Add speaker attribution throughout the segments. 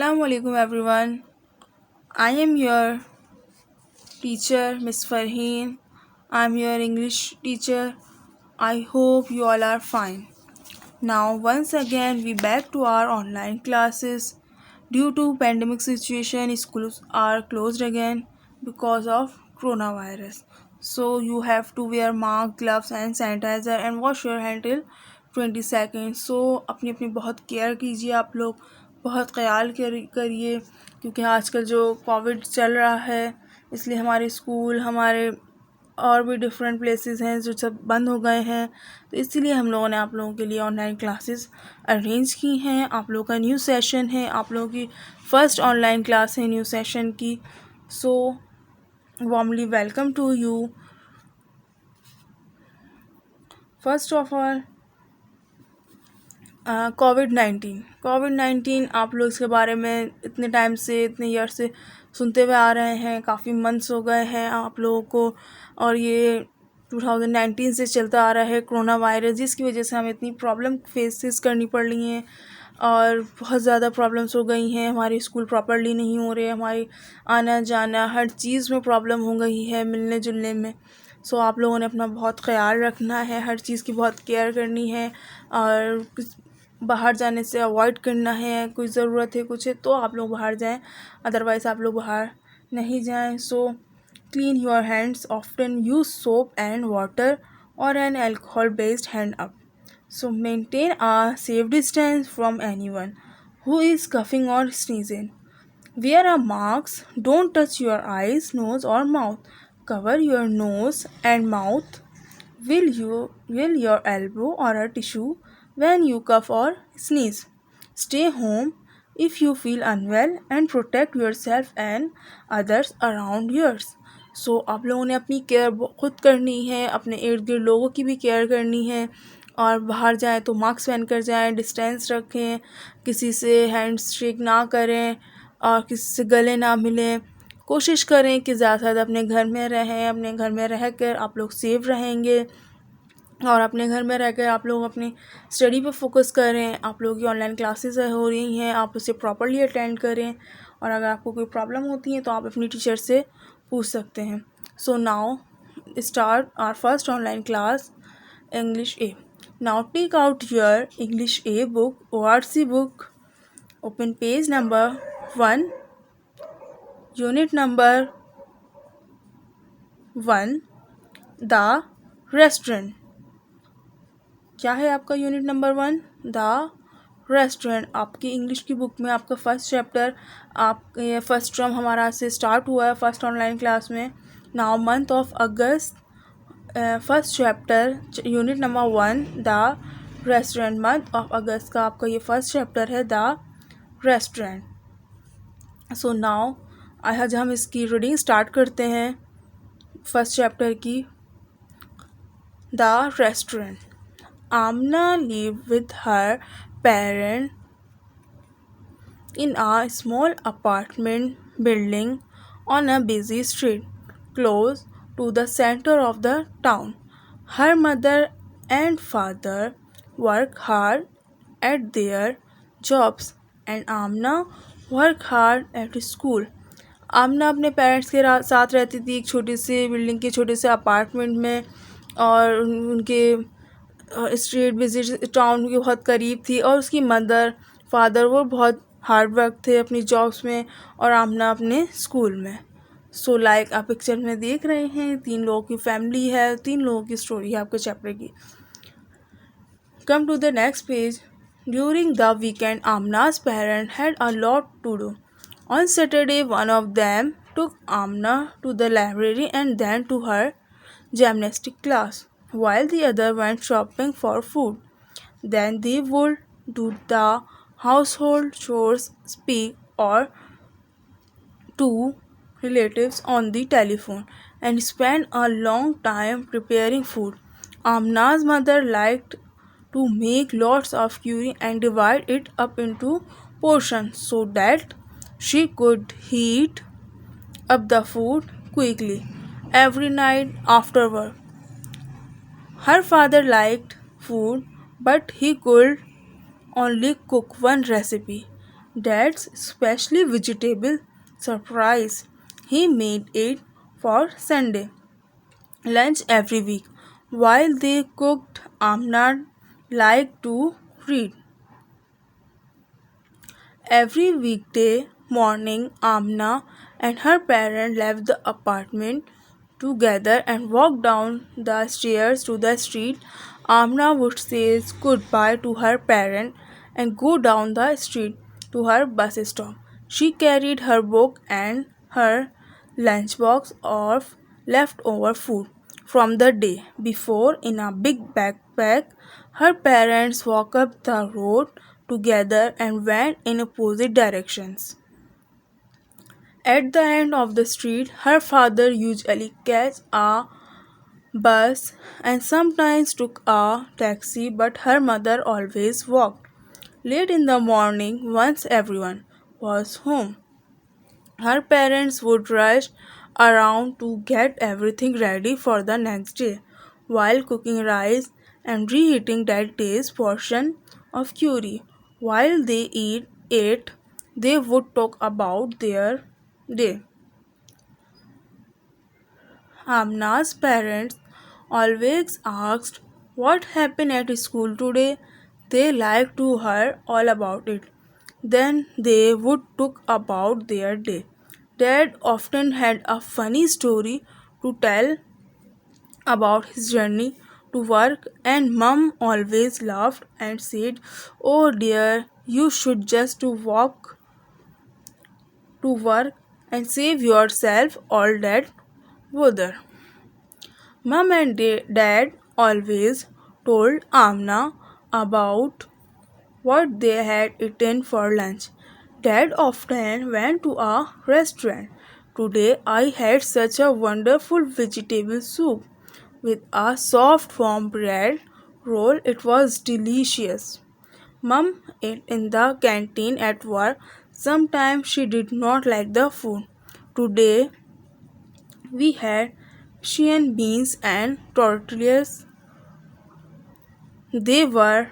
Speaker 1: Assalamu alaikum everyone. I am your teacher Miss Farheen. I am your English teacher. I hope you all are fine. Now once again we back to our online classes. Due to pandemic situation, schools are closed again because of coronavirus. So you have to wear mask, gloves and sanitizer and wash your hand till 20 seconds. So अपनी अपनी बहुत care कीजिए आप लोग, बहुत ख्याल करिए क्योंकि आजकल जो कोविड चल रहा है इसलिए हमारे स्कूल हमारे और भी डिफरेंट प्लेसेस हैं जो सब बंद हो गए हैं। तो इसीलिए हम लोगों ने आप लोगों के लिए ऑनलाइन क्लासेस अरेंज की हैं। आप लोगों का न्यू सेशन है, आप लोगों की फ़र्स्ट ऑनलाइन क्लास है न्यू सेशन की। So warmly welcome to you. First of all कोविड-19 आप लोग इसके बारे में इतने टाइम से इतने ईयर से सुनते हुए आ रहे हैं, काफ़ी मंथ्स हो गए हैं आप लोगों को। और ये 2019 से चलता आ रहा है कोरोना वायरस, जिसकी वजह से हमें इतनी प्रॉब्लम फेसेस करनी पड़ रही हैं और बहुत ज़्यादा प्रॉब्लम्स हो गई हैं। हमारे स्कूल प्रॉपर्ली नहीं हो रहे, हमारी आना जाना हर चीज़ में प्रॉब्लम हो गई है, मिलने जुलने में। सो आप लोगों ने अपना बहुत ख्याल रखना है, हर चीज़ की बहुत केयर करनी है और बाहर जाने से अवॉइड करना है। कोई ज़रूरत है कुछ है तो आप लोग बाहर जाएं, अदरवाइज़ आप लोग बाहर नहीं जाएं। So clean your hands often, use soap and water और an alcohol based hand up. So maintain a safe distance from anyone who is coughing or sneezing. Wear a mask, don't touch your eyes, nose or mouth. Cover your nose and mouth with your elbow or a tissue when you cough or sneeze. Stay home if you feel unwell and protect yourself and others around yours. सो आप लोगों ने अपनी care खुद करनी है, अपने इर्द गिर्द लोगों की भी केयर करनी है और बाहर जाएं तो मास्क पहन कर जाएं, डिस्टेंस रखें, किसी से हैंड शेक ना करें और किसी से गले ना मिलें। कोशिश करें कि ज़्यादा से ज़्यादा अपने घर में रहें, अपने घर में रह कर आप लोग सेफ रहेंगे और अपने घर में रहकर आप लोग अपनी स्टडी पर फोकस करें। आप लोगों की ऑनलाइन क्लासेस हो रही हैं, आप उसे प्रॉपर्ली अटेंड करें और अगर आपको कोई प्रॉब्लम होती है तो आप अपनी टीचर से पूछ सकते हैं। So now start our first online class English A. Now take out your English A book ORC book, open page number 1, unit number 1 the restaurant. क्या है आपका यूनिट नंबर 1? The restaurant. आपकी इंग्लिश की book में आपका first chapter, आप ये first term हमारा आज से स्टार्ट हुआ है फर्स्ट ऑनलाइन क्लास में। Now month of August, first chapter unit number 1 the restaurant. Month of अगस्त का आपका ये फर्स्ट चैप्टर है द रेस्टोरेंट। सो नाउ आज हम इसकी रीडिंग स्टार्ट करते हैं फर्स्ट चैप्टर की। The restaurant. Amna lived with her parents in a small apartment building on a busy street close to the center of the town. Her mother and father work hard at their jobs and Amna work hard at school. आमना अपने parents के साथ रहती थी एक छोटी सी building के छोटे से अपार्टमेंट में और उनके स्ट्रीट विजिट टाउन के बहुत करीब थी और उसकी मदर फादर वो बहुत हार्ड वर्क थे अपनी जॉब्स में और आमना अपने स्कूल में। सो लाइक आप पिक्चर में देख रहे हैं 3 लोगों की फैमिली है, 3 लोगों की स्टोरी है आपके चैप्टर की। Come to the next page. During the weekend आमना's parents had a lot to do. On Saturday one of them took Amna to the library and then to her gymnastic class, while the other went shopping for food. Then they would do the household chores, speak or to relatives on the telephone, and spend a long time preparing food. Amna's mother liked to make lots of curry and divide it up into portions so that she could heat up the food quickly every night after work. Her father liked food, but he could only cook one recipe. Dad's specially vegetable surprise. He made it for Sunday lunch every week. While they cooked, Amna liked to read. Every weekday morning, Amna and her parent left the apartment together and walked down the stairs to the street. Amna would say goodbye to her parent and go down the street to her bus stop. She carried her book and her lunchbox of leftover food from the day before in a big backpack. Her parents walked up the road together and went in opposite directions. At the end of the street, her father usually catch a bus and sometimes took a taxi, but her mother always walked. Late in the morning, once everyone was home, her parents would rush around to get everything ready for the next day while cooking rice and reheating that day's portion of curry. While they eat it, they would talk about their day. Amna's parents always asked what happened at school today. They liked to hear all about it. Then they would talk about their day. Dad often had a funny story to tell about his journey to work, and Mum always laughed and said, "Oh dear, you should just to walk to work and save yourself all that bother." Mum and Dad always told Amna about what they had eaten for lunch. Dad often went to a restaurant. Today I had such a wonderful vegetable soup with a soft warm bread roll. It was delicious. Mum ate in the canteen at work. Sometimes she did not like the food. Today we had Asian beans and tortillas. They were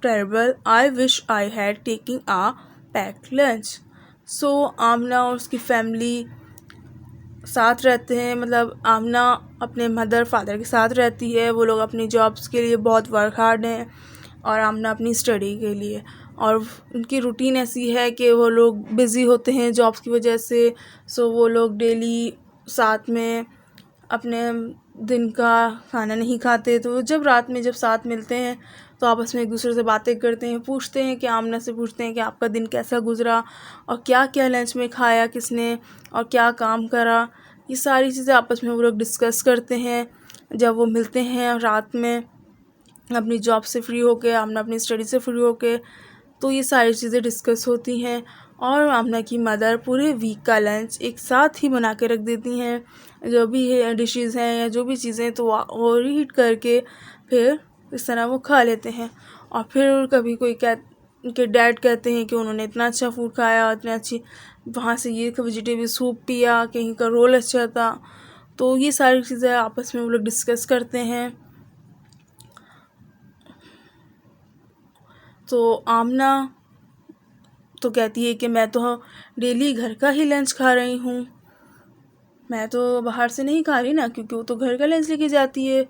Speaker 1: terrible. I wish I had taken a packed lunch. सो आमना और उसकी family साथ रहते हैं, मतलब आमना अपने mother father के साथ रहती है. वो लोग अपनी जॉब्स के लिए बहुत वर्क हार्ड हैं और आमना अपनी स्टडी के लिए. और उनकी रूटीन ऐसी है कि वो लोग बिज़ी होते हैं जॉब्स की वजह से. सो वो लोग डेली साथ में अपने दिन का खाना नहीं खाते. तो जब रात में जब साथ मिलते हैं तो आपस में एक दूसरे से बातें करते हैं, पूछते हैं कि आमना से पूछते हैं कि आपका दिन कैसा गुजरा और क्या क्या लंच में खाया किसने और क्या काम करा. ये सारी चीज़ें आपस में वो लोग डिस्कस करते हैं जब वो मिलते हैं रात में अपनी जॉब से फ्री होके, आमना अपनी स्टडी से फ्री होके. तो ये सारी चीज़ें डिस्कस होती हैं और आमना की मदर पूरे वीक का लंच एक साथ ही बना के रख देती हैं. जो भी है डिशेज़ हैं या जो भी चीज़ें तो वो रीहीट करके फिर इस तरह वो खा लेते हैं. और फिर कभी कोई उनके डैड कहते हैं कि उन्होंने इतना अच्छा फूड खाया, इतनी अच्छी वहाँ से ये वेजिटेबल सूप पिया, कहीं का रोल अच्छा था. तो ये सारी चीज़ें आपस में वो लोग डिस्कस करते हैं. तो आमना तो कहती है कि मैं तो डेली घर का ही लंच खा रही हूँ, मैं तो बाहर से नहीं खा रही ना, क्योंकि वो तो घर का लंच लेके जाती है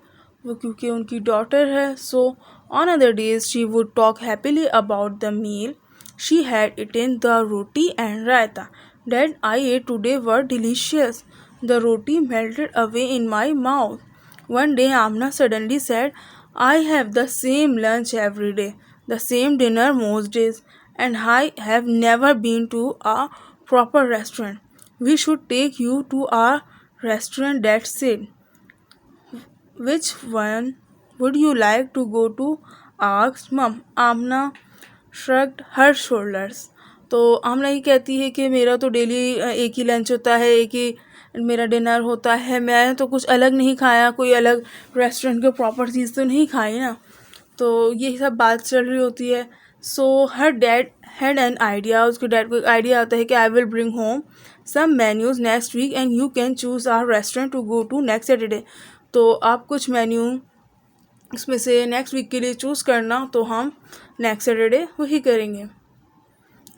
Speaker 1: वो, क्योंकि उनकी डॉटर है. So on other days she would talk happily about the meal she had eaten. The roti and raita that I ate today were delicious. The roti melted away in my mouth. One day Amna suddenly said, I have the same lunch every day, the same dinner most days, and I have never been to a proper restaurant. We should take you to a restaurant, Dad said. Which one would you like to go to? Asked Mum. Amna shrugged her shoulders. तो आमना ये कहती है कि मेरा तो daily एक ही lunch होता है, एक ही मेरा डिनर होता है, मैं तो कुछ अलग नहीं खाया, कोई अलग रेस्टोरेंट के प्रॉपर चीज़ तो नहीं खाई ना. तो ये सब बात चल रही होती है. So her dad had an idea. उसके डैड को एक आइडिया आता है कि I will bring home some menus next week and you can choose our restaurant to go to next Saturday. तो आप कुछ मेन्यू उसमें से नेक्स्ट वीक के लिए चूज़ करना, तो हम नेक्स्ट सैटरडे वही करेंगे.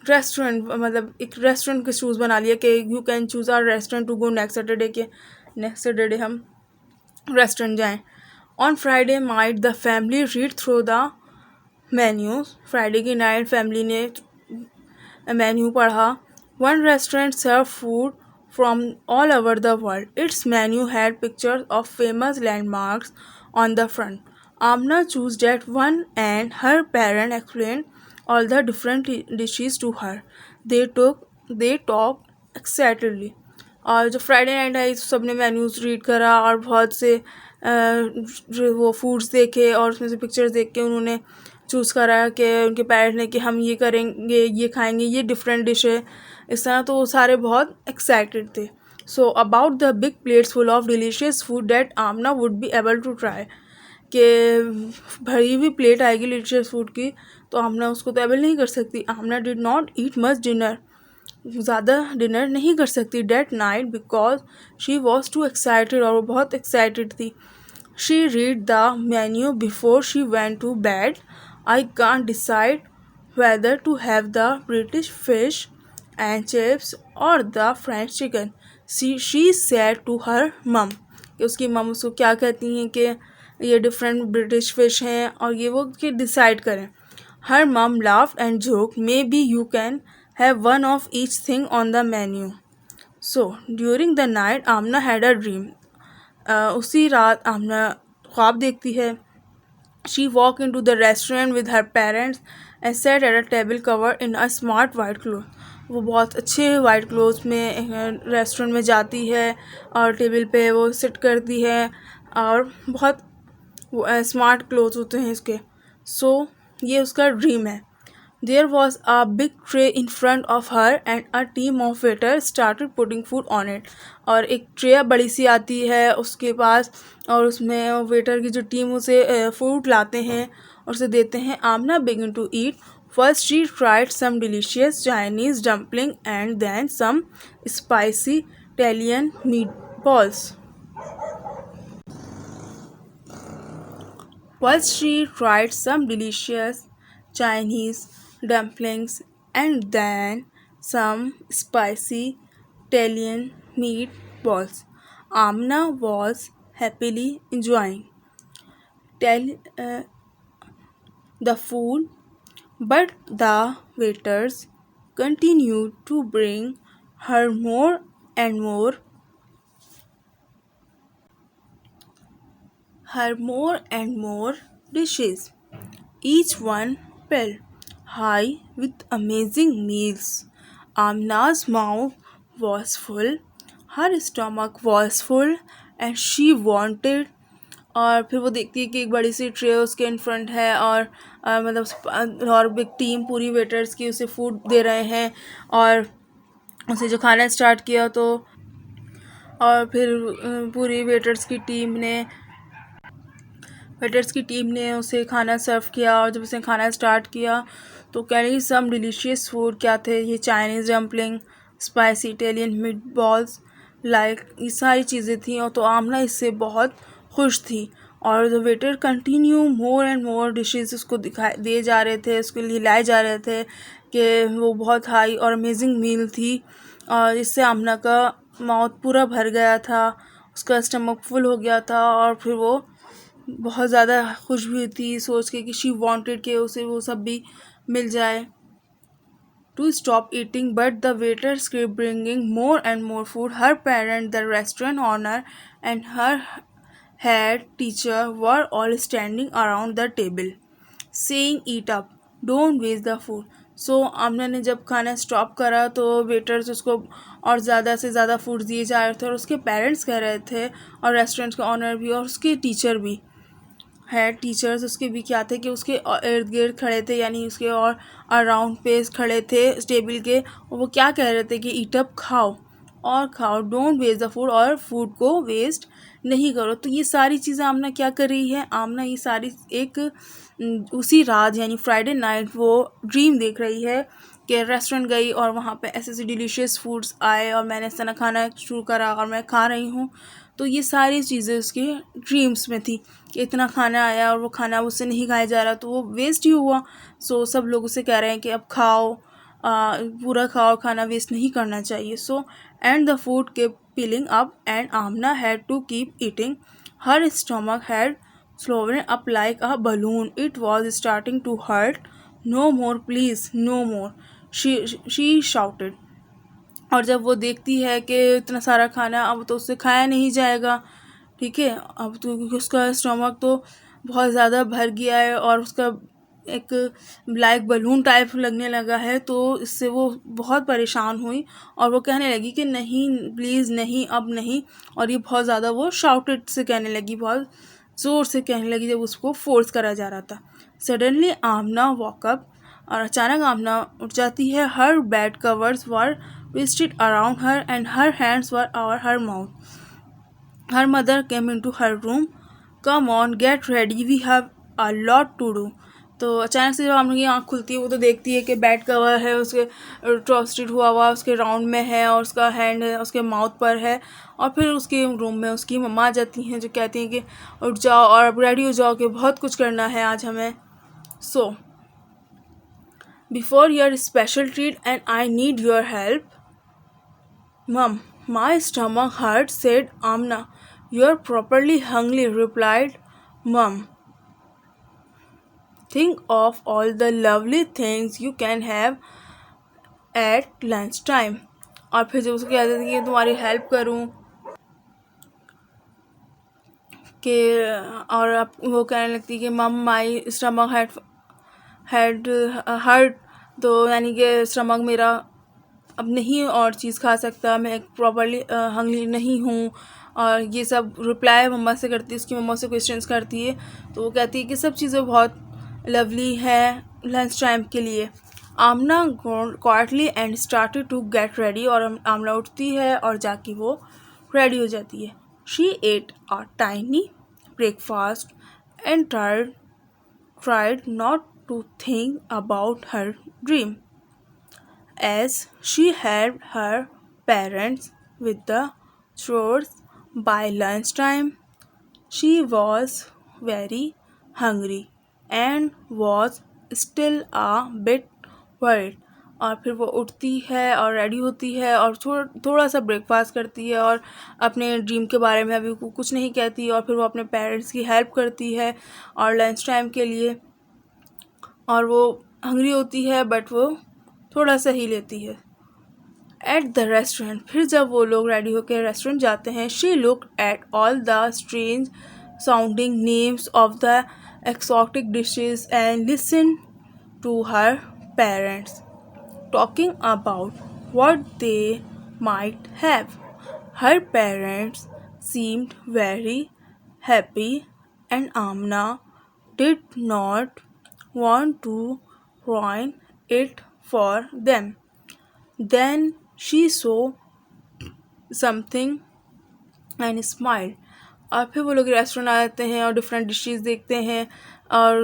Speaker 1: रेस्टोरेंट, मतलब एक रेस्टोरेंट का चूज़ बना लिया कि you can choose our restaurant to go next Saturday, के नेक्स्ट सैटरडे हम रेस्टोरेंट जाएं. On Friday night the family read through the menus. Friday की नाइट फैमिली ने मेन्यू पढ़ा. One restaurant serve food from all over the world. Its menu had pictures of famous landmarks on the front. Amna chose that one and her parent explained all the different dishes to her. They talked excitedly. और जब Friday night I तो सबने menus read करा और बहुत से वो foods देखे और उसमें से पिक्चर्स देख के उन्होंने चूज़ करा कि उनके पेरेंट्स ने कि हम ये करेंगे, ये खाएंगे, ये डिफरेंट डिश है, इस तरह. तो वो सारे बहुत एक्साइटेड थे. So about the big plates full of delicious food that Amna would be able to try. कि भरी हुई प्लेट आएगी डिलीशियस फूड की तो आमना उसको तो एबल नहीं कर सकती. Amna did not eat much dinner. ज़्यादा डिनर नहीं कर सकती that night because she was too excited. और वो बहुत एक्साइटेड थी. She read the menu before she went to bed. I can't decide whether to have the British fish and chips or the French chicken. She said to her mum. कि उसकी मम उसको क्या कहती हैं कि ये डिफरेंट ब्रिटिश फिश हैं और ये वो कि डिसाइड करें. हर मम laughed and joked, maybe you can have one of each thing on the menu. So during the night Amna had a dream. उसी रात आमना ख्वाब देखती है. She walked into the restaurant with her parents and sat at a table covered in a smart white cloth. वो बहुत अच्छे white cloth में restaurant में जाती है और टेबल पे वो सिट करती है और बहुत स्मार्ट क्लोथ होते हैं इसके. सो ये उसका ड्रीम है. There was a big tray in front of her and a team of waiters started putting food on it. और एक ट्रे बड़ी सी आती है उसके पास और उसमें वेटर की जो टीम उसे फूड लाते हैं और उसे देते हैं. आमना began to eat. First she tried some delicious Chinese dumpling and then some spicy Italian meatballs. First she tried some delicious Chinese dumplings and then some spicy Italian meatballs. Amna was happily enjoying the food, but the waiters continued to bring her more and more dishes. Each one filled high with amazing meals. Amna's mouth was full, her stomach was full, and she wanted. और फिर वो देखती है कि एक बड़ी सी tray उसके in front है और मतलब और बिग टीम पूरी वेटर्स की उसे फूड दे रहे हैं और उसे जो खाना स्टार्ट किया तो और फिर पूरी वेटर्स की टीम ने उसे खाना सर्व किया. और जब उसने खाना स्टार्ट किया तो कह रही सम डिलीशियस फूड. क्या थे ये? Chinese dumpling, spicy Italian meat balls, like ये सारी चीज़ें थी. और तो आमना इससे बहुत खुश थी. और the waiter continue more and more dishes उसको दिए जा रहे थे, उसके लिए लाए जा रहे थे कि वो बहुत हाई और अमेजिंग मील थी. और इससे आमना का माउथ पूरा भर गया था, उसका स्टमक फुल हो गया था. और फिर वो बहुत ज़्यादा खुश भी थी सोच के कि शी वांटेड कि उसे वो सब भी मिल जाए. To stop eating, but the waiters kept bringing more and more food. Her parent, the restaurant owner, and her head teacher were all standing around the table, saying, "Eat up, don't waste the food." So आमना ने जब खाना stop करा तो waiters उसको और ज़्यादा से ज़्यादा फूड दिए जा रहे थे और उसके पेरेंट्स कह रहे थे और रेस्टोरेंट के ऑनर भी और उसके टीचर भी हेड टीचर्स उसके भी क्या थे कि उसके इर्द गिर्द खड़े थे, यानी उसके और अराउंड पे खड़े थे टेबल के. और वो क्या कह रहे थे कि ईट अप, खाओ और खाओ, डोंट वेस्ट द फूड, और फूड को वेस्ट नहीं करो. तो ये सारी चीज़ें आमना क्या कर रही है? आमना ये सारी एक उसी रात यानी फ्राइडे नाइट वो ड्रीम देख रही है कि रेस्टोरेंट गई और वहाँ पे ऐसे ऐसे डिलीशियस फूड्स आए और मैंने इस तरह खाना शुरू करा और मैं खा रही हूँ. तो ये सारी चीज़ें उसके ड्रीम्स में थी कि इतना खाना आया और वो खाना उससे नहीं खाया जा रहा तो वो वेस्ट ही हुआ. सो सब लोग उसे कह रहे हैं कि अब खाओ, पूरा खाओ, खाना वेस्ट नहीं करना चाहिए. So and the food kept piling up and Amna had to keep eating. Her stomach had swollen up like a balloon. It was starting to hurt. No more, please, no more, she shouted. और जब वो देखती है कि इतना सारा खाना अब तो उससे खाया नहीं जाएगा, ठीक है, अब तो क्योंकि उसका स्टमक तो बहुत ज़्यादा भर गया है और उसका एक ब्लैक बलून टाइप लगने लगा है, तो इससे वो बहुत परेशान हुई और वो कहने लगी कि नहीं, प्लीज़ नहीं, अब नहीं. और ये बहुत ज़्यादा वो शाउटेड से कहने लगी, बहुत ज़ोर से कहने लगी जब उसको फोर्स करा जा रहा था. सडनली आमना वॉकअप, और अचानक आमना उठ जाती है. हर bed covers were twisted around her and her hands were over her mouth. Her mother came into her room. Come on, get ready, we have a lot to do. तो अचानक से जब आमना की आँख खुलती है, वो तो देखती है कि बेड कवर है उसके ट्विस्टेड हुआ हुआ उसके राउंड में है और उसका हैंड है उसके माउथ पर है. और फिर उसके रूम में उसकी मम्मा आ जाती हैं जो कहती हैं कि उठ जाओ और अब रेडी हो जाओ कि बहुत कुछ करना है आज हमें. So before your special treat and I need your help. Mum, my stomach hurts, said Amna. You're properly hungry, replied Mum. Think of all the lovely things you can have at lunch time. और फिर जब उसको कह देती है कि तुम्हारी help करूँ कि, और अब वो कहने लगती है कि मम माई स्टमक हैड हर्ट, तो यानी कि स्टमक मेरा अब नहीं और चीज़ खा सकता, मैं एक प्रॉपरली हंगरी नहीं हूँ. और ये सब रिप्लाई मम्मा से करती है, उसकी मम्मा से क्वेश्चंस करती है. तो वो कहती है कि सब चीज़ें बहुत लवली है लंच टाइम के लिए. Amna quietly and started to get ready, और आमना उठती है और जाके वो रेडी हो जाती है. She at a tiny breakfast and tried not to think about her dream, as she helped her parents with the chores. By lunchtime, she was very hungry and was still a bit worried. और फिर वो उठती है और ready होती है और थोड़ा सा ब्रेकफास्ट करती है और अपने ड्रीम के बारे में अभी कुछ नहीं कहती. और फिर वो अपने पेरेंट्स की हेल्प करती है और लंच टाइम के लिए, और वो हंग्री होती है बट वो थोड़ा सा ही लेती है. एट द रेस्टोरेंट, फिर जब वो लोग रेडी होकर रेस्टोरेंट जाते हैं, she look at all the strange sounding names of the exotic dishes and listen to her parents talking about what they might have. Her parents seemed very happy and Amna did not want to ruin it for them. Then she saw something and smiled. और फिर वो लोग restaurant आ जाते हैं और different dishes देखते हैं और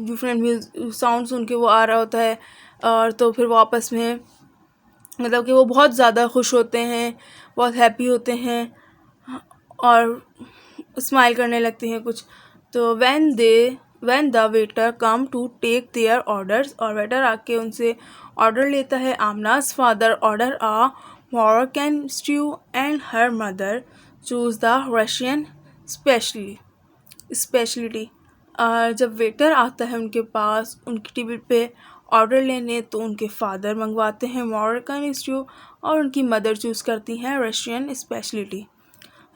Speaker 1: डिफरेंट साउंड सुन के वो आ रहा होता है. और तो फिर वो आपस में मतलब कि वो बहुत ज़्यादा खुश होते हैं, बहुत हैप्पी होते हैं और स्माइल करने लगते हैं कुछ. तो when the waiter come to take their orders, और वेटर आके उनसे ऑर्डर लेता है. आमना's father order a Moroccan stew and her mother choose the Russian specialty. और जब वेटर आता है उनके पास उनकी टेबल पे ऑर्डर लेने, तो उनके फादर मंगवाते हैं मोरक्कन स्ट्यू और उनकी मदर चूज़ करती हैं रशियन स्पेशलिटी.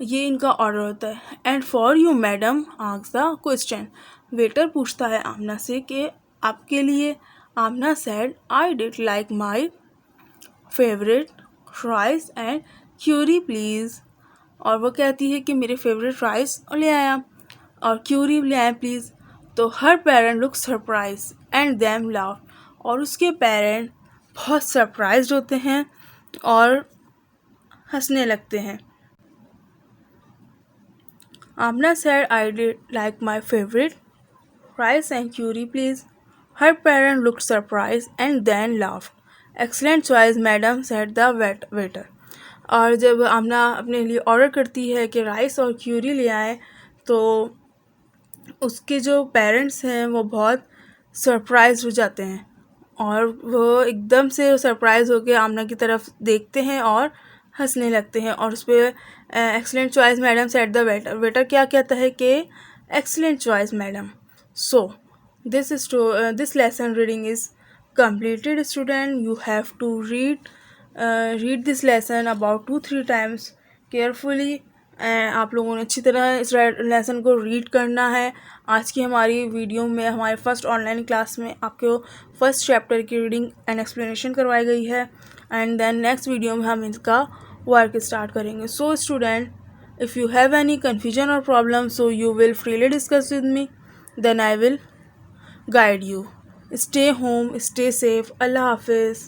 Speaker 1: ये इनका ऑर्डर होता है. And for you madam asks the question, waiter पूछता है आमना से कि आपके लिए. Amna said I did like my favourite rice and curry please. और वो कहती है कि मेरे फेवरेट राइस ले आया और क्यूरी ले आए प्लीज़. तो her parent look surprise and them laugh, और उसके पेरेंट बहुत सरप्राइज्ड होते हैं और हंसने लगते हैं. Amna said I did like my favourite rice and curry please. Her parent look surprise and then laugh. Excellent choice madam, said the waiter. और जब आमना अपने लिए ऑर्डर करती है कि राइस और क्यूरी ले आए, तो उसके जो पेरेंट्स हैं वो बहुत सरप्राइज हो जाते हैं और वो एकदम से सरप्राइज़ होके आमना की तरफ देखते हैं और हंसने लगते हैं। और उस पर excellent choice madam set the waiter, waiter क्या कहता है कि excellent choice madam. So this lesson reading is completed student. You have to read this lesson about 2-3 times carefully। आप लोगों ने अच्छी तरह इस लेसन को रीड करना है। आज की हमारी वीडियो में, हमारे फर्स्ट ऑनलाइन क्लास में आपको फर्स्ट चैप्टर की रीडिंग एंड एक्सप्लेनेशन करवाई गई है, एंड देन नेक्स्ट वीडियो में हम इसका वर्क स्टार्ट करेंगे। So student, if you have any confusion और problem, so you will freely discuss with me, then I will guide you. Stay home, stay safe. Allah Hafiz.